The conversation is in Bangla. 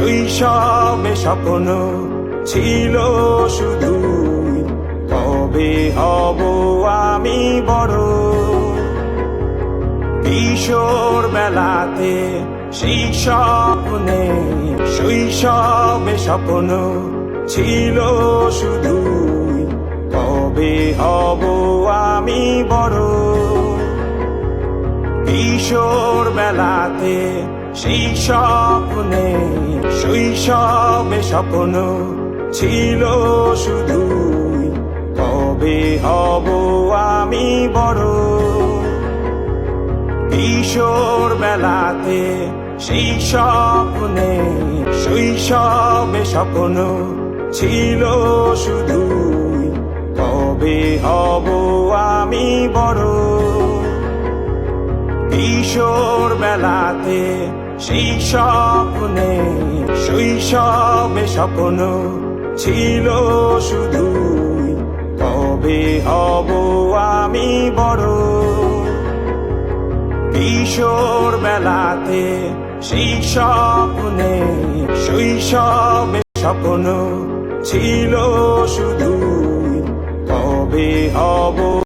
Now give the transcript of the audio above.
শৈশবে স্বপ্ন ছিল শুধু, কবে হব আমি বড়। কিশোর বেলাতে সেই স্বপ্নে, শৈশবে স্বপ্ন ছিল শুধু, কবে হব আমি বড়। কিশোর বেলাতে সেই স্বপ্নে, শৈশবে স্বপ্ন ছিল শুধু, কবে হব আমি বড়। কিশোর বেলাতে সেই স্বপ্নে, শৈশবে স্বপ্ন ছিল শুধু, কবে হব আমি বড়। কিশোর বেলাতে সেই স্বপ্নে, শৈশবে স্বপ্ন ছিল শুধু, কবে হব আমি বড়। কিশোর বেলাতে সেই স্বপ্নে, শৈশবে স্বপ্ন ছিল শুধু, কবে হব